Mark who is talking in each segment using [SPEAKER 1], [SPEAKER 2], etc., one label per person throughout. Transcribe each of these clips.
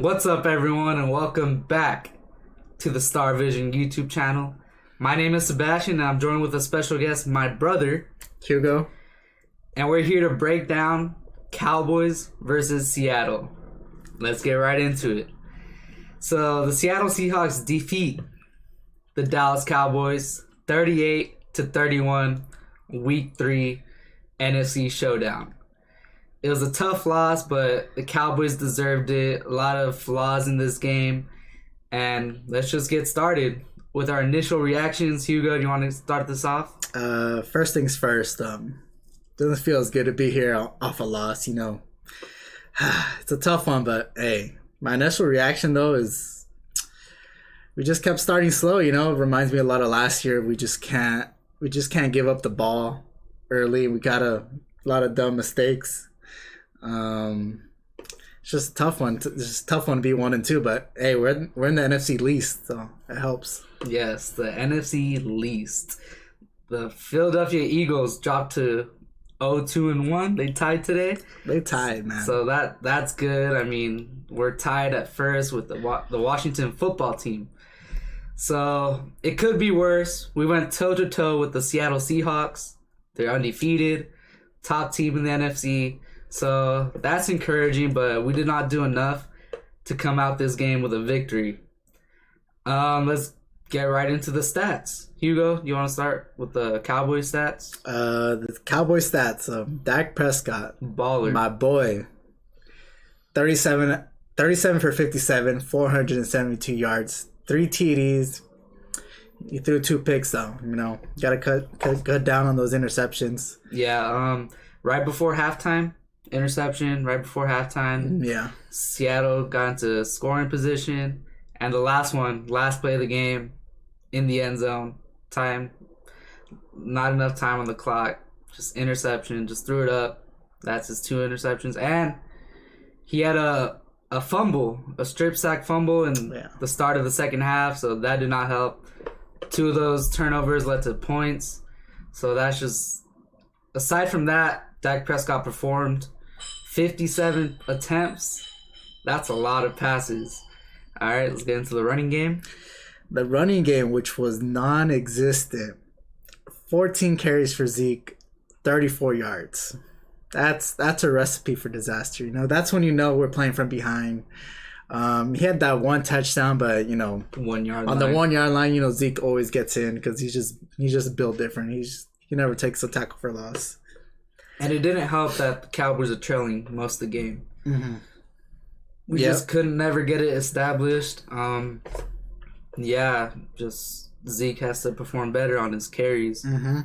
[SPEAKER 1] What's up, everyone, and welcome back to the Star Vision YouTube channel. My name is Sebastian, and I'm joined with a special guest, my brother,
[SPEAKER 2] Hugo.
[SPEAKER 1] and we're here to break down Cowboys versus Seattle. Let's get right into it. So, the Seattle Seahawks defeat the Dallas Cowboys 38-31, Week 3 NFC Showdown. It was a tough loss, but the Cowboys deserved it. A lot of flaws in this game. And let's just get started with our initial reactions. Hugo, do you want to start this off?
[SPEAKER 2] First things first. Doesn't feel as good to be here off a loss, It's a tough one, but hey, my initial reaction though is we just kept starting slow. It reminds me a lot of last year. We just can't give up the ball early. We got a lot of dumb mistakes. It's just a tough one. It's just a tough one to be 1-2. But hey, we're in the NFC least, so it helps.
[SPEAKER 1] Yes, the NFC least. The Philadelphia Eagles dropped to 0-2-1. They tied today.
[SPEAKER 2] They tied, man.
[SPEAKER 1] So that's good. I mean, we're tied at first with the Washington football team. So it could be worse. We went toe-to-toe with the Seattle Seahawks. They're undefeated, top team in the NFC. So that's encouraging, but we did not do enough to come out this game with a victory. Let's get right into the stats. Hugo, you want to start with the Cowboys stats?
[SPEAKER 2] The Cowboys stats. Dak Prescott,
[SPEAKER 1] Baller.
[SPEAKER 2] my boy, 37 for 57, 472 yards, 3 TDs. He threw 2 picks though. Got to cut down on those interceptions.
[SPEAKER 1] Yeah. Right before halftime. Interception right before halftime.
[SPEAKER 2] Yeah.
[SPEAKER 1] Seattle got into scoring position. And the last play of the game, in the end zone. Not enough time on the clock. Just interception. Just threw it up. That's his 2 interceptions. And he had a fumble, a strip sack fumble in the start of the second half. So that did not help. 2 of those turnovers led to points. So that's just... Aside from that, Dak Prescott performed 57 attempts. That's a lot of passes. All right, let's get into the running game.
[SPEAKER 2] The running game, which was non-existent. 14 carries for Zeke, 34 yards. That's a recipe for disaster. That's when we're playing from behind. He had that 1 touchdown, but
[SPEAKER 1] 1 yard
[SPEAKER 2] on
[SPEAKER 1] line.
[SPEAKER 2] the 1 yard line, Zeke always gets in because he's just built different. He never takes a tackle for loss.
[SPEAKER 1] And it didn't help that the Cowboys are trailing most of the game.
[SPEAKER 2] Mm-hmm.
[SPEAKER 1] We just couldn't never get it established. Just Zeke has to perform better on his carries.
[SPEAKER 2] Mm-hmm.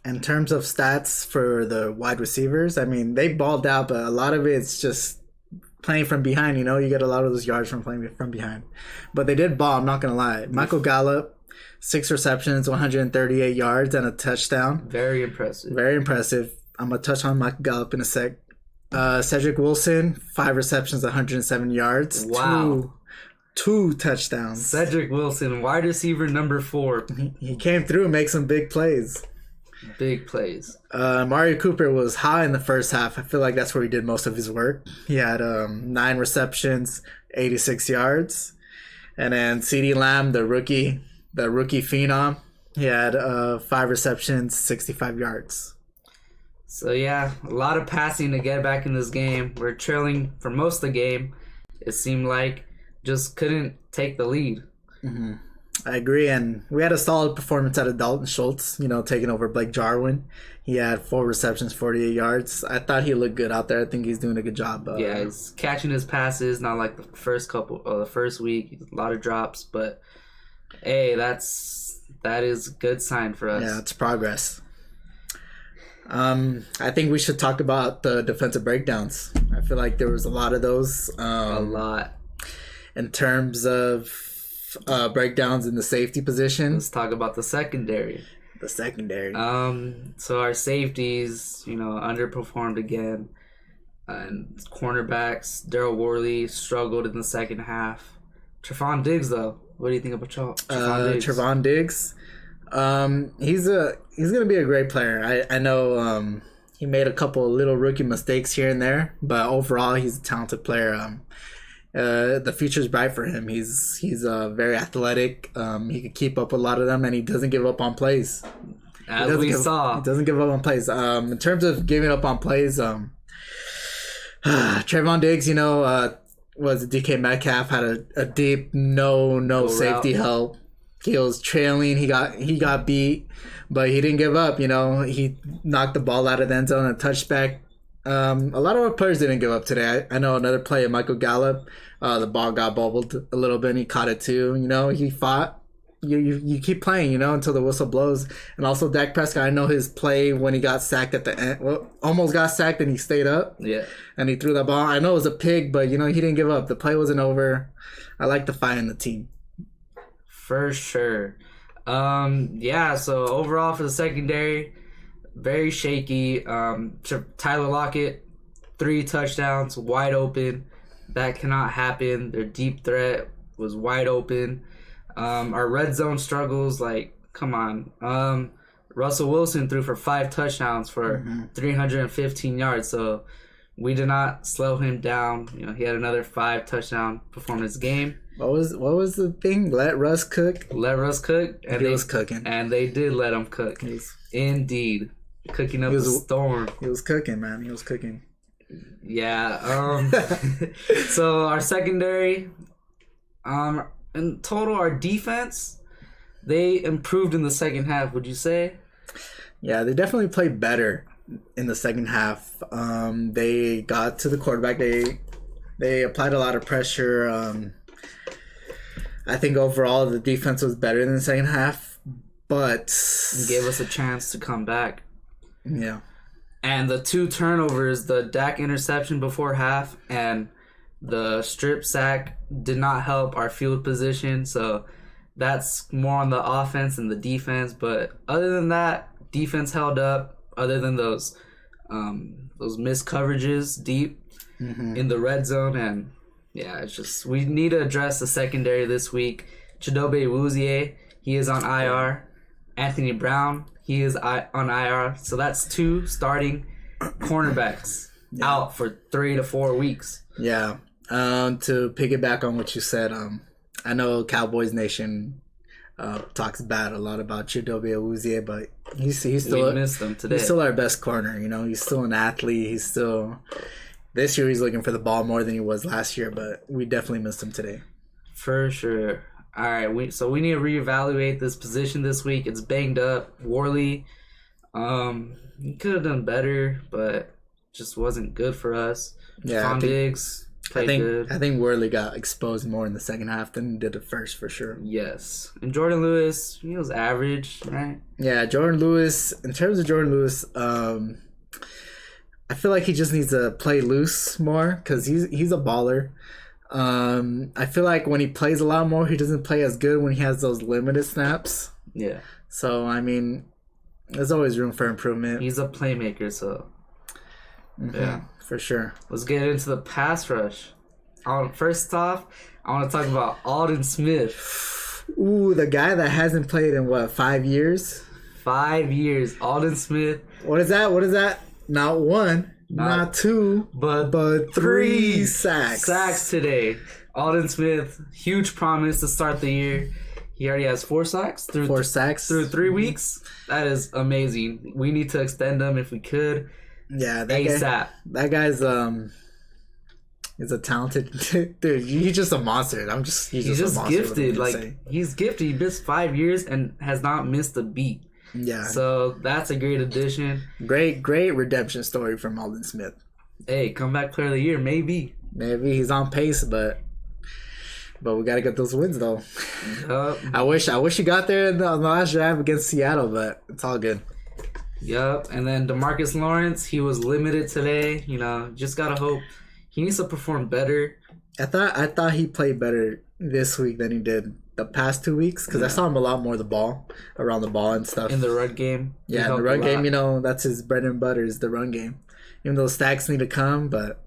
[SPEAKER 2] In terms of stats for the wide receivers, they balled out, but a lot of it's just playing from behind. You get a lot of those yards from playing from behind. But they did ball, I'm not going to lie. Michael Gallup, 6 receptions, 138 yards, and a touchdown.
[SPEAKER 1] Very impressive.
[SPEAKER 2] Very impressive. I'm going to touch on Michael Gallup in a sec. Cedric Wilson, 5 receptions, 107 yards.
[SPEAKER 1] Wow.
[SPEAKER 2] Two touchdowns.
[SPEAKER 1] Cedric Wilson, wide receiver number 4.
[SPEAKER 2] He came through and made some big plays.
[SPEAKER 1] Big plays.
[SPEAKER 2] Mario Cooper was high in the first half. I feel like that's where he did most of his work. He had 9 receptions, 86 yards. And then CeeDee Lamb, the rookie phenom, he had 5 receptions, 65 yards.
[SPEAKER 1] So a lot of passing to get back in this game. We're trailing for most of the game. It seemed like just couldn't take the lead.
[SPEAKER 2] Mm-hmm. I agree, and we had a solid performance out of Dalton Schultz, taking over Blake Jarwin. He had 4 receptions, 48 yards. I thought he looked good out there. I think he's doing a good job.
[SPEAKER 1] He's catching his passes, not like the first week. A lot of drops, but hey, that is a good sign for us.
[SPEAKER 2] Yeah, it's progress. I think we should talk about the defensive breakdowns. I feel like there was a lot of those.
[SPEAKER 1] A lot.
[SPEAKER 2] In terms of breakdowns in the safety position.
[SPEAKER 1] Let's talk about the secondary. So our safeties, underperformed again. And cornerbacks, Daryl Worley struggled in the second half. Trevon Diggs, though. What do you think about
[SPEAKER 2] Trevon Diggs? He's gonna be a great player. I know he made a couple of little rookie mistakes here and there, but overall he's a talented player. the future's bright for him. He's very athletic. He can keep up with a lot of them, and he doesn't give up on plays.
[SPEAKER 1] As we saw.
[SPEAKER 2] He doesn't give up on plays. In terms of giving up on plays, Trayvon Diggs, was DK Metcalf had a deep no safety help. He was trailing. He got beat, but he didn't give up. He knocked the ball out of the end zone and touchback. A lot of our players didn't give up today. I know another player, Michael Gallup. The ball got bobbled a little bit, and he caught it too. He fought. You keep playing, until the whistle blows. And also Dak Prescott, I know his play when he got sacked at the end. Well, almost got sacked and he stayed up.
[SPEAKER 1] Yeah. And
[SPEAKER 2] he threw the ball. I know it was a pig, but, he didn't give up. The play wasn't over. I like the fight in the team.
[SPEAKER 1] For sure. So overall for the secondary, very shaky. Tyler Lockett, 3 touchdowns, wide open. That cannot happen. Their deep threat was wide open. Our red zone struggles, come on. Russell Wilson threw for 5 touchdowns for 315 yards, so we did not slow him down. He had another 5 touchdown performance game.
[SPEAKER 2] What was the thing? Let Russ cook?
[SPEAKER 1] Let Russ cook. And
[SPEAKER 2] he was cooking.
[SPEAKER 1] And they did let him cook. Indeed. Cooking up a storm.
[SPEAKER 2] He was cooking, man. He was cooking.
[SPEAKER 1] Yeah. So our secondary... in total, our defense, they improved in the second half, would you say?
[SPEAKER 2] Yeah, they definitely played better in the second half. They got to the quarterback. They applied a lot of pressure. I think overall the defense was better in the second half, but...
[SPEAKER 1] It gave us a chance to come back.
[SPEAKER 2] Yeah.
[SPEAKER 1] And the 2 turnovers, the Dak interception before half and... the strip sack did not help our field position, so that's more on the offense and the defense. But other than that, defense held up. Other than those missed coverages deep in the red zone, and it's just we need to address the secondary this week. Chidobe Awuzie, he is on IR. Anthony Brown, he is on IR. So that's 2 starting cornerbacks out for 3 to 4 weeks.
[SPEAKER 2] Yeah. To piggyback on what you said, I know Cowboys Nation talks bad a lot about Chidobe Awuzie, but he's still
[SPEAKER 1] we missed him today.
[SPEAKER 2] He's still our best corner. He's still an athlete. He's still this year he's looking for the ball more than he was last year, but we definitely missed him today.
[SPEAKER 1] For sure. All right, we need to reevaluate this position this week. It's banged up. Worley, he could have done better, but just wasn't good for us.
[SPEAKER 2] Yeah,
[SPEAKER 1] Diggs.
[SPEAKER 2] I think Worley got exposed more in the second half than he did at first, for sure.
[SPEAKER 1] Yes. And Jordan Lewis, he was average, right?
[SPEAKER 2] Yeah, Jordan Lewis. In terms of Jordan Lewis, I feel like he just needs to play loose more because he's a baller. I feel like when he plays a lot more, he doesn't play as good when he has those limited snaps.
[SPEAKER 1] Yeah.
[SPEAKER 2] So, there's always room for improvement.
[SPEAKER 1] He's a playmaker, so...
[SPEAKER 2] Yeah. For sure.
[SPEAKER 1] Let's get into the pass rush. First off, I want to talk about Aldon Smith.
[SPEAKER 2] Ooh, the guy that hasn't played in 5 years?
[SPEAKER 1] 5 years. Aldon Smith.
[SPEAKER 2] What is that? Not 1, not 2, but 3 sacks.
[SPEAKER 1] Sacks today. Aldon Smith, huge promise to start the year. He already has 4 sacks through 3 weeks. That is amazing. We need to extend them if we could.
[SPEAKER 2] Yeah,
[SPEAKER 1] ASAP.
[SPEAKER 2] That guy's is a talented dude. He's just a monster. He's just
[SPEAKER 1] gifted. He's gifted. He missed 5 years and has not missed a beat.
[SPEAKER 2] Yeah.
[SPEAKER 1] So that's a great addition.
[SPEAKER 2] Great redemption story from Aldon Smith.
[SPEAKER 1] Hey, comeback player of the year, maybe.
[SPEAKER 2] Maybe he's on pace, but we gotta get those wins though. Yep. I wish he got there in the last drive against Seattle, but it's all good.
[SPEAKER 1] Yep, and then DeMarcus Lawrence, he was limited today. Just gotta hope he needs to perform better.
[SPEAKER 2] I thought he played better this week than he did the past 2 weeks because I saw him a lot more around the ball and stuff.
[SPEAKER 1] In the run game?
[SPEAKER 2] Yeah, in the run game, that's his bread and butter is the run game. Even though stacks need to come, but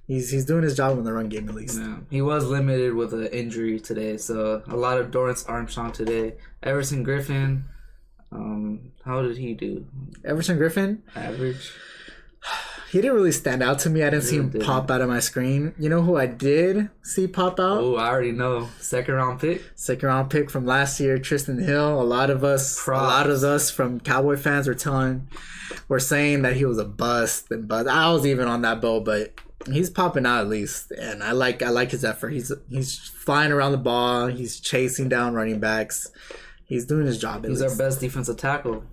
[SPEAKER 2] he's doing his job in the run game at least.
[SPEAKER 1] Yeah. He was limited with an injury today, so a lot of Dorrance Armstrong today. Everson Griffin... how did he do?
[SPEAKER 2] Everson Griffin?
[SPEAKER 1] Average.
[SPEAKER 2] He didn't really stand out to me. I didn't see him
[SPEAKER 1] didn't.
[SPEAKER 2] pop out of my screen. You know who I did see pop out?
[SPEAKER 1] Oh, I already know. Second round pick.
[SPEAKER 2] Second round pick from last year, Tristan Hill. A lot of us from Cowboy fans were saying that he was a bust, but I was even on that boat. But he's popping out at least, and I like his effort. He's flying around the ball. He's chasing down running backs. He's doing his job.
[SPEAKER 1] He's our best defensive tackle.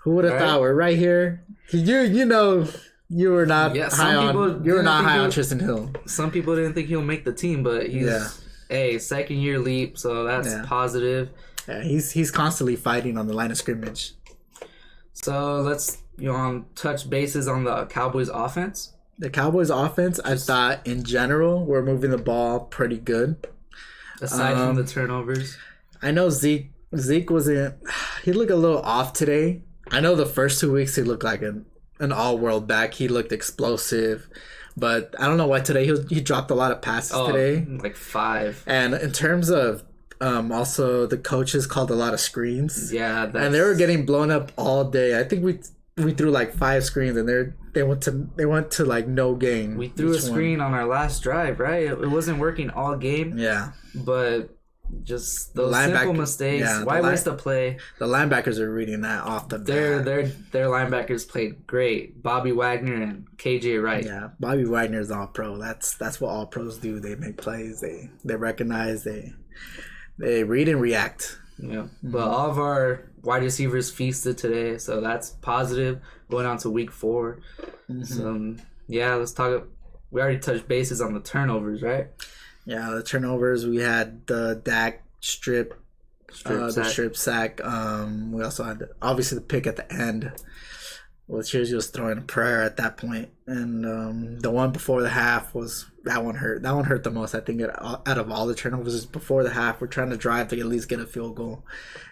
[SPEAKER 2] Who would have thought? We're right here. You know. You were not high on Tristan Hill.
[SPEAKER 1] Some people didn't think he'll make the team, but he's a second year leap, so that's positive.
[SPEAKER 2] Yeah, he's constantly fighting on the line of scrimmage.
[SPEAKER 1] So let's touch bases on the Cowboys offense.
[SPEAKER 2] The Cowboys offense, I thought in general we're moving the ball pretty good.
[SPEAKER 1] Aside from the turnovers.
[SPEAKER 2] I know Zeke wasn't. He looked a little off today. I know the first 2 weeks he looked like an all-world back. He looked explosive, but I don't know why today he dropped a lot of passes today,
[SPEAKER 1] like 5.
[SPEAKER 2] And in terms of also the coaches called a lot of screens.
[SPEAKER 1] Yeah,
[SPEAKER 2] and they were getting blown up all day. I think we threw like 5 screens, and they went to like no gain.
[SPEAKER 1] We threw a screen on our last drive, right? It wasn't working all game.
[SPEAKER 2] Yeah,
[SPEAKER 1] but just those simple mistakes. Yeah, why waste a play?
[SPEAKER 2] The linebackers are reading that off the bat.
[SPEAKER 1] Their linebackers played great. Bobby Wagner and KJ Wright.
[SPEAKER 2] Yeah, Bobby Wagner's all pro. That's what all pros do. They make plays. They recognize. They read and react.
[SPEAKER 1] Yeah, but all of our wide receivers feasted today, so that's positive. Going on to week 4. So let's talk. We already touched bases on the turnovers, right?
[SPEAKER 2] Yeah, the turnovers. We had the Dak strip sack. We also had obviously the pick at the end, which was just throwing a prayer at that point. And the one before the half that one hurt. That one hurt the most. I think out of all the turnovers before the half, we're trying to drive to at least get a field goal,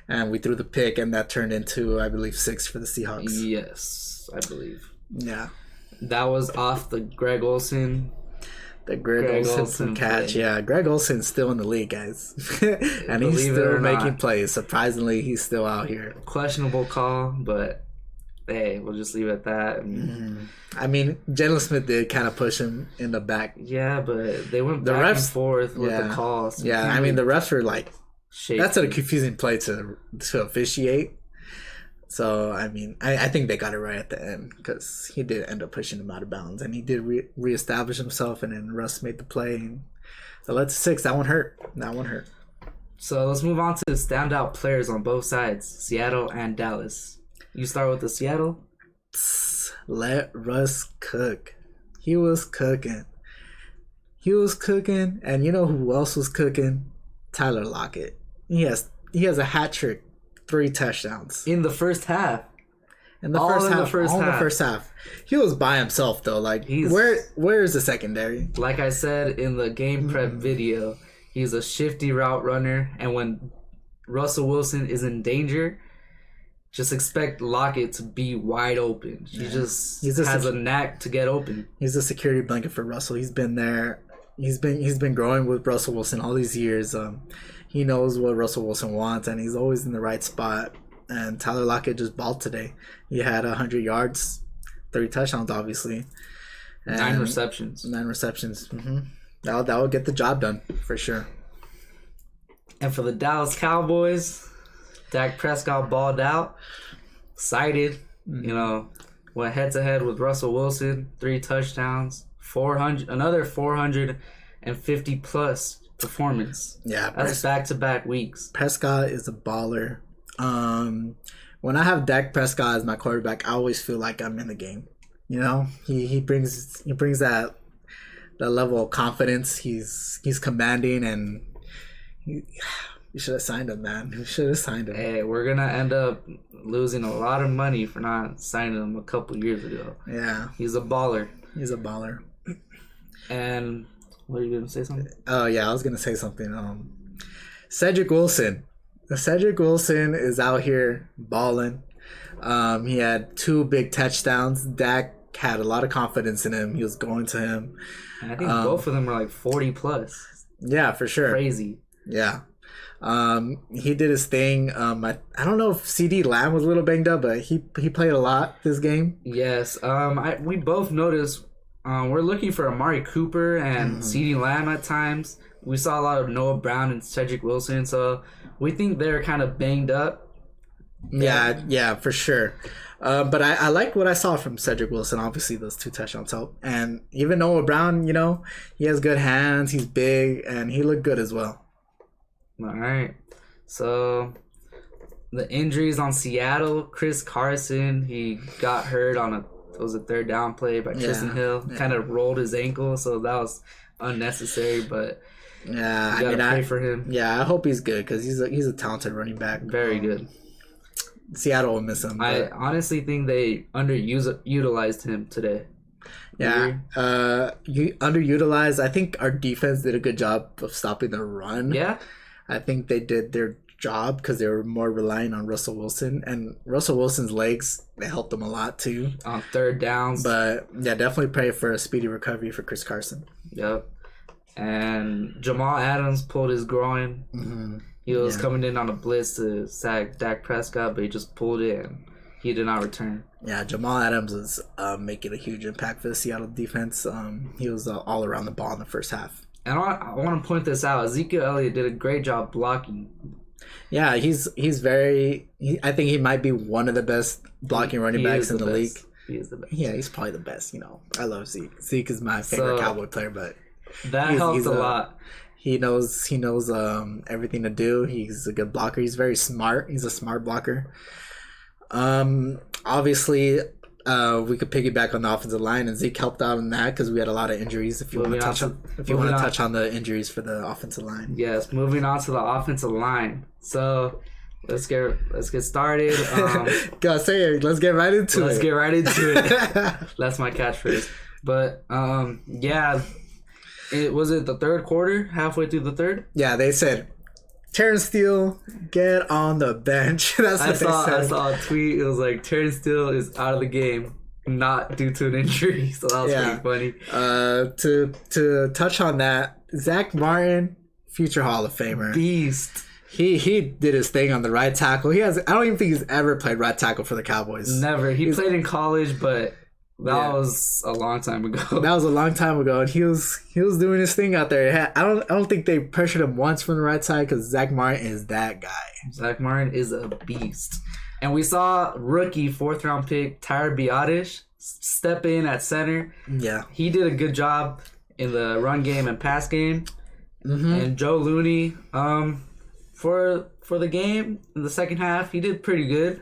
[SPEAKER 2] and we threw the pick, and that turned into, I believe, 6 for the Seahawks.
[SPEAKER 1] Yes, I believe.
[SPEAKER 2] Yeah,
[SPEAKER 1] that was off the Greg Olsen.
[SPEAKER 2] The Greg Olsen catch. Play. Yeah, Greg Olsen's still in the league, guys. And he's still making plays. Surprisingly, he's still out here.
[SPEAKER 1] Questionable call, but hey, we'll just leave it at that.
[SPEAKER 2] I mean, Jalen Smith did kind of push him in the back.
[SPEAKER 1] Yeah, but they went back and forth with the calls.
[SPEAKER 2] Yeah, I mean, the refs are like,
[SPEAKER 1] shaky.
[SPEAKER 2] That's a confusing play to officiate. So, I mean, I think they got it right at the end because he did end up pushing him out of bounds, and he did reestablish himself, and then Russ made the play. And so let's 6. That one hurt.
[SPEAKER 1] So let's move on to the standout players on both sides, Seattle and Dallas. You start with the Seattle?
[SPEAKER 2] Let Russ cook. He was cooking. And you know who else was cooking? Tyler Lockett. He has a hat trick. 3 touchdowns
[SPEAKER 1] in the first half.
[SPEAKER 2] In the first half, he was by himself though. Like, where is the secondary?
[SPEAKER 1] Like I said in the game prep video, he's a shifty route runner, and when Russell Wilson is in danger, just expect Lockett to be wide open. He has a knack to get open.
[SPEAKER 2] He's a security blanket for Russell. He's been there. He's been growing with Russell Wilson all these years. He knows what Russell Wilson wants, and he's always in the right spot. And Tyler Lockett just balled today. He had 100 yards, 3 touchdowns, obviously. And
[SPEAKER 1] 9 receptions.
[SPEAKER 2] That will get the job done, for sure.
[SPEAKER 1] And for the Dallas Cowboys, Dak Prescott balled out. Excited. Went head-to-head with Russell Wilson. 3 touchdowns. Another 450-plus performance. Yeah, that's back-to-back weeks.
[SPEAKER 2] Prescott is a baller. When I have Dak Prescott as my quarterback, I always feel like I'm in the game. He brings that level of confidence. He's commanding, and you should have signed him, man. You should have signed him.
[SPEAKER 1] Hey, we're gonna end up losing a lot of money for not signing him a couple years ago.
[SPEAKER 2] Yeah,
[SPEAKER 1] he's a baller. And what are you gonna say something?
[SPEAKER 2] Oh yeah, I was gonna say something. Cedric Wilson. Cedric Wilson is out here balling. He had 2 big touchdowns. Dak had a lot of confidence in him. He was going to him.
[SPEAKER 1] And I think both of them were like 40 plus.
[SPEAKER 2] Yeah, for sure.
[SPEAKER 1] Crazy.
[SPEAKER 2] Yeah. He did his thing. I don't know if CD Lamb was a little banged up, but he played a lot this game.
[SPEAKER 1] Yes. We both noticed we're looking for Amari Cooper and CeeDee Lamb at times. We saw a lot of Noah Brown and Cedric Wilson, so we think they're kind of banged up.
[SPEAKER 2] Yeah, for sure. But I like what I saw from Cedric Wilson. Obviously, those 2 touchdowns help. And even Noah Brown, he has good hands. He's big, and he looked good as well.
[SPEAKER 1] All right. So the injuries on Seattle, Chris Carson, he got hurt on a third down play by Tristan Hill. Kind of rolled his ankle, so that was unnecessary, but
[SPEAKER 2] yeah,
[SPEAKER 1] you gotta pray for him.
[SPEAKER 2] Yeah, I hope he's good because he's a talented running back.
[SPEAKER 1] Very good.
[SPEAKER 2] Seattle will miss him.
[SPEAKER 1] I honestly think they underutilized him today.
[SPEAKER 2] Yeah, underutilized. I think our defense did a good job of stopping the run.
[SPEAKER 1] Yeah,
[SPEAKER 2] I think they did their job because they were more relying on Russell Wilson, and Russell Wilson's legs, they helped them a lot too
[SPEAKER 1] on third downs.
[SPEAKER 2] But yeah, definitely pray for a speedy recovery for Chris Carson.
[SPEAKER 1] Yep. And Jamal Adams pulled his groin.
[SPEAKER 2] Mm-hmm.
[SPEAKER 1] He was coming in on a blitz to sack Dak Prescott, but he just pulled it and he did not return.
[SPEAKER 2] Yeah, Jamal Adams is making a huge impact for the Seattle defense. He was all around the ball in the first half.
[SPEAKER 1] And I want to point this out. Ezekiel Elliott did a great job blocking.
[SPEAKER 2] Yeah, he's very. I think he might be one of the best blocking running backs in the league.
[SPEAKER 1] He is the best.
[SPEAKER 2] Yeah, he's probably the best. I love Zeke. Zeke is my favorite Cowboy player, but
[SPEAKER 1] that helps a lot.
[SPEAKER 2] He knows everything to do. He's a good blocker. He's very smart. He's a smart blocker. Obviously, we could piggyback on the offensive line, and Zeke helped out in that because we had a lot of injuries. If you want to touch on the injuries for the offensive line,
[SPEAKER 1] yes. Moving on to the offensive line. So let's get started.
[SPEAKER 2] Go say it. Let's get right into it.
[SPEAKER 1] Let's get right into it. That's my catchphrase. But yeah. Was it the third quarter? Halfway through the third?
[SPEAKER 2] Yeah, they said, Terrence Steele, get on the bench. That's what they said.
[SPEAKER 1] I saw a tweet. It was like, Terrence Steele is out of the game, not due to an injury. So that was pretty funny.
[SPEAKER 2] To touch on that, Zach Martin, future Hall of Famer.
[SPEAKER 1] Beast.
[SPEAKER 2] He did his thing on the right tackle. I don't even think he's ever played right tackle for the Cowboys.
[SPEAKER 1] Never. He played in college, but... That was a long time ago.
[SPEAKER 2] That was a long time ago, and he was doing his thing out there. I don't think they pressured him once from the right side because Zach Martin is that guy.
[SPEAKER 1] Zach Martin is a beast, and we saw rookie 4th round pick Tyler Biadasz step in at center.
[SPEAKER 2] Yeah,
[SPEAKER 1] he did a good job in the run game and pass game.
[SPEAKER 2] Mm-hmm.
[SPEAKER 1] And Joe Looney, for the game in the second half, he did pretty good.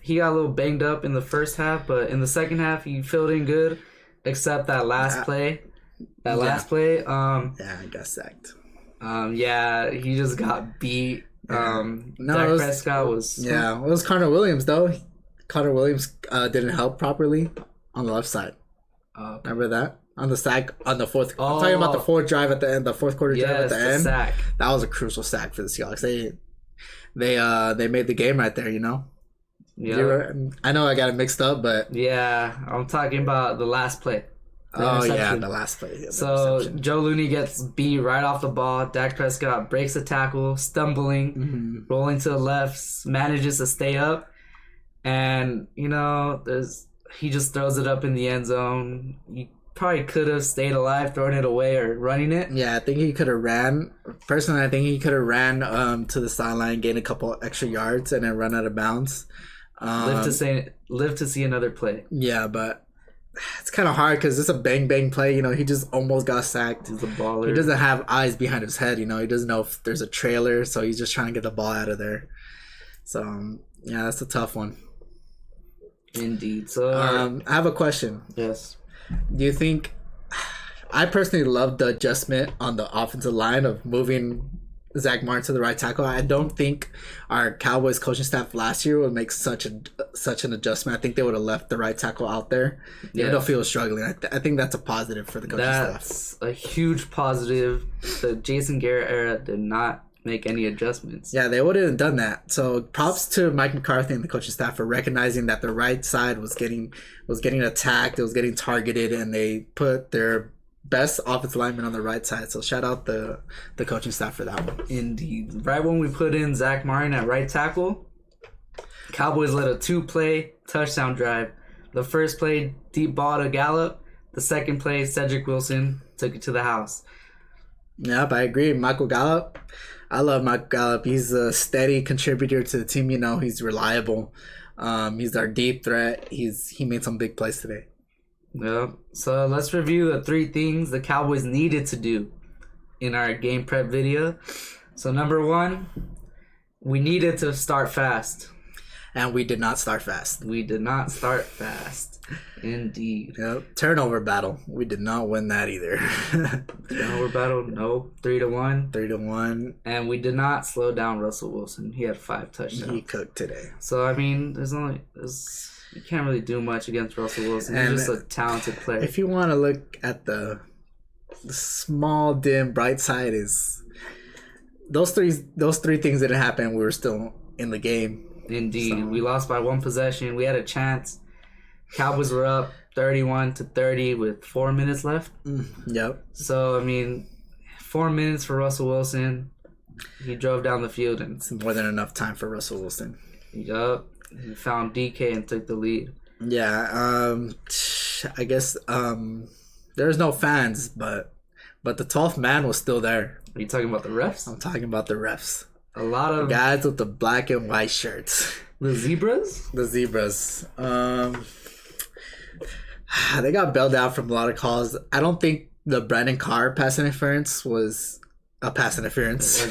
[SPEAKER 1] He got a little banged up in the first half, but in the second half, he filled in good, except that last play. Last play.
[SPEAKER 2] Yeah, I got sacked.
[SPEAKER 1] Yeah, he just got beat. Dak Prescott was...
[SPEAKER 2] Yeah, it was Connor Williams, though. Connor Williams didn't help properly on the left side. Remember that? On the sack, on the fourth... I'm talking about the fourth drive at the end, the fourth quarter drive at the end.
[SPEAKER 1] Sack.
[SPEAKER 2] That was a crucial sack for the Seahawks. They made the game right there,
[SPEAKER 1] Yeah,
[SPEAKER 2] I know I got it mixed up, but
[SPEAKER 1] yeah, I'm talking about the last play.
[SPEAKER 2] Oh yeah, the last play. Yeah,
[SPEAKER 1] so Joe Looney gets beat right off the ball. Dak Prescott breaks the tackle, stumbling, rolling to the left, manages to stay up, and he just throws it up in the end zone. He probably could have stayed alive, throwing it away or running it.
[SPEAKER 2] Yeah, I think he could have ran. Personally, I think he could have ran to the sideline, gained a couple extra yards, and then run out of bounds.
[SPEAKER 1] Live to see another play.
[SPEAKER 2] Yeah, but it's kind of hard because it's a bang play. He just almost got sacked.
[SPEAKER 1] He's a baller.
[SPEAKER 2] He doesn't have eyes behind his head. He doesn't know if there's a trailer, so he's just trying to get the ball out of there. So yeah, that's a tough one.
[SPEAKER 1] Indeed. So
[SPEAKER 2] I have a question.
[SPEAKER 1] Yes.
[SPEAKER 2] Do you think? I personally love the adjustment on the offensive line of moving Zach Martin to the right tackle. I don't think our Cowboys coaching staff last year would make such an adjustment. I think they would have left the right tackle out there, even though he was struggling. I think that's a positive for the coaching staff.
[SPEAKER 1] That's a huge positive. The Jason Garrett era did not make any adjustments.
[SPEAKER 2] Yeah, they wouldn't have done that. So props to Mike McCarthy and the coaching staff for recognizing that the right side was getting attacked, it was getting targeted, and they put their best offensive lineman on the right side. So shout out the coaching staff for that one.
[SPEAKER 1] Indeed. Right when we put in Zach Martin at right tackle, Cowboys led a 2-play touchdown drive. The first play, deep ball to Gallup. The second play, Cedric Wilson took it to the house.
[SPEAKER 2] Yep, I agree. Michael Gallup. I love Michael Gallup. He's a steady contributor to the team. You know, he's reliable. He's our deep threat. He made some big plays today.
[SPEAKER 1] Yep. So let's review the 3 things the Cowboys needed to do in our game prep video. So number 1, we needed to start fast.
[SPEAKER 2] And we did not start fast.
[SPEAKER 1] We did not start fast. Indeed.
[SPEAKER 2] Yep. Turnover battle. We did not win that either.
[SPEAKER 1] Turnover battle, no. 3-1.
[SPEAKER 2] 3-1.
[SPEAKER 1] And we did not slow down Russell Wilson. He had 5 touchdowns.
[SPEAKER 2] He cooked today.
[SPEAKER 1] So I mean, you can't really do much against Russell Wilson. He's just a talented player.
[SPEAKER 2] If you want to look at the small, dim, bright side, is those three things didn't happen. We were still in the game.
[SPEAKER 1] Indeed.
[SPEAKER 2] So.
[SPEAKER 1] We lost by 1 possession. We had a chance. Cowboys were up 31-30 with 4 minutes left.
[SPEAKER 2] Yep.
[SPEAKER 1] So, I mean, 4 minutes for Russell Wilson. He drove down the field and...
[SPEAKER 2] It's more than enough time for Russell Wilson.
[SPEAKER 1] Yup. He found DK and took the lead.
[SPEAKER 2] Yeah. I guess there's no fans, but the 12th man was still there.
[SPEAKER 1] Are you talking about the refs?
[SPEAKER 2] I'm talking about the refs.
[SPEAKER 1] A lot of...
[SPEAKER 2] guys with the black and white shirts.
[SPEAKER 1] The zebras?
[SPEAKER 2] The zebras. They got bailed out from a lot of calls. I don't think the Brandon Carr pass interference was a pass interference.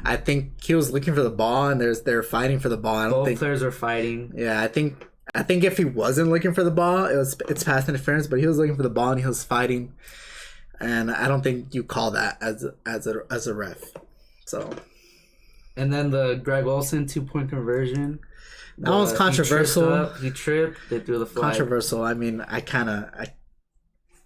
[SPEAKER 2] I think he was looking for the ball, and they're fighting for the ball. I don't
[SPEAKER 1] Both
[SPEAKER 2] think
[SPEAKER 1] players are fighting.
[SPEAKER 2] Yeah, I think if he wasn't looking for the ball, it's pass interference. But he was looking for the ball and he was fighting, and I don't think you call that as a ref. So.
[SPEAKER 1] And then the Greg Olsen 2-point conversion.
[SPEAKER 2] That was controversial.
[SPEAKER 1] He tripped. They threw the flag.
[SPEAKER 2] Controversial. I mean, I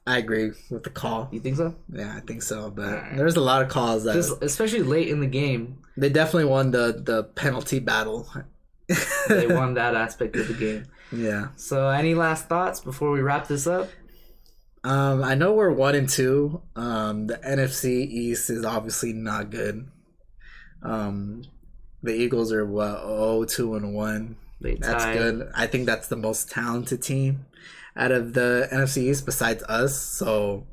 [SPEAKER 2] agree with the call.
[SPEAKER 1] You think so?
[SPEAKER 2] Yeah, I think so. But there's a lot of calls that,
[SPEAKER 1] especially late in the game,
[SPEAKER 2] they definitely won the penalty battle.
[SPEAKER 1] They won that aspect of the game.
[SPEAKER 2] Yeah. So,
[SPEAKER 1] any last thoughts before we wrap this up?
[SPEAKER 2] I know we're 1-2. The NFC East is obviously not good. The Eagles are 2-1. That's good. I think that's the most talented team out of the NFC East besides us. So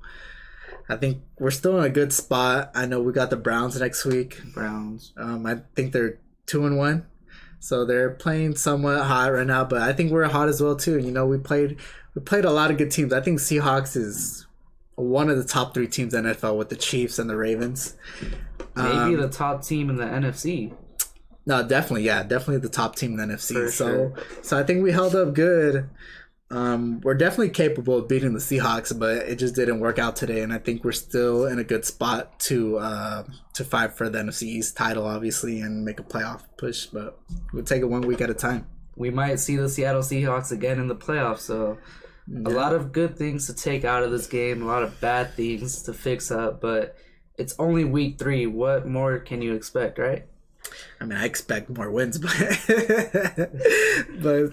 [SPEAKER 2] I think we're still in a good spot. I know we got the Browns next week. I think they're 2-1. So they're playing somewhat hot right now, but I think we're hot as well too. You know, we played a lot of good teams. I think Seahawks is one of the top 3 teams in the NFL with the Chiefs and the Ravens.
[SPEAKER 1] Maybe the top team in the NFC.
[SPEAKER 2] No, definitely, yeah, definitely the top team in the NFC.
[SPEAKER 1] For sure.
[SPEAKER 2] So I think we held up good. We're definitely capable of beating the Seahawks, but it just didn't work out today. And I think we're still in a good spot to fight for the NFC East title, obviously, and make a playoff push. But we'll take it 1 week at a time.
[SPEAKER 1] We might see the Seattle Seahawks again in the playoffs. So a lot of good things to take out of this game, a lot of bad things to fix up. But it's only week 3. What more can you expect, right?
[SPEAKER 2] I mean, I expect more wins, but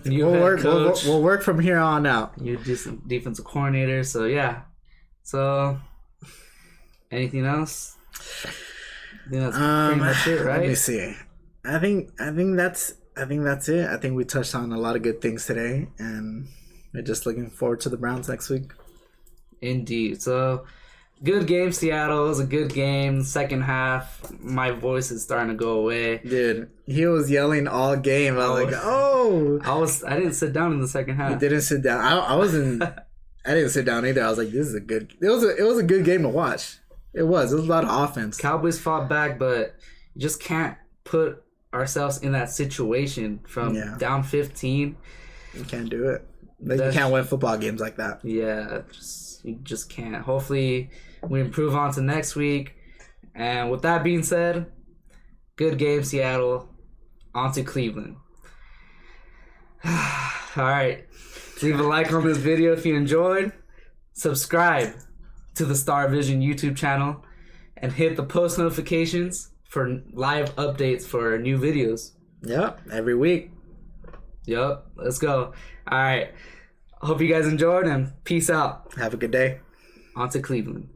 [SPEAKER 2] we'll work from here on out.
[SPEAKER 1] You're just defensive coordinator, so yeah. So, anything else? I think that's pretty much it, right?
[SPEAKER 2] Let me see. I think that's it. I think we touched on a lot of good things today, and we're just looking forward to the Browns next week.
[SPEAKER 1] Indeed. So. Good game, Seattle. It was a good game. Second half, my voice is starting to go away.
[SPEAKER 2] Dude, he was yelling all game. I was like, oh.
[SPEAKER 1] I didn't sit down in the second half.
[SPEAKER 2] He didn't sit down. I didn't sit down either. I was like, this is a good. It was a good game to watch. It was a lot of offense.
[SPEAKER 1] Cowboys fought back, but you just can't put ourselves in that situation from down 15.
[SPEAKER 2] You can't do it. You can't win football games like that.
[SPEAKER 1] Yeah, you just can't. Hopefully, we improve on to next week. And with that being said, good game, Seattle. On to Cleveland. All right. Leave a like on this video if you enjoyed. Subscribe to the Star Vision YouTube channel. And hit the post notifications for live updates for new videos.
[SPEAKER 2] Yep, every week.
[SPEAKER 1] Yep, let's go. All right. Hope you guys enjoyed and peace out.
[SPEAKER 2] Have a good day.
[SPEAKER 1] On to Cleveland.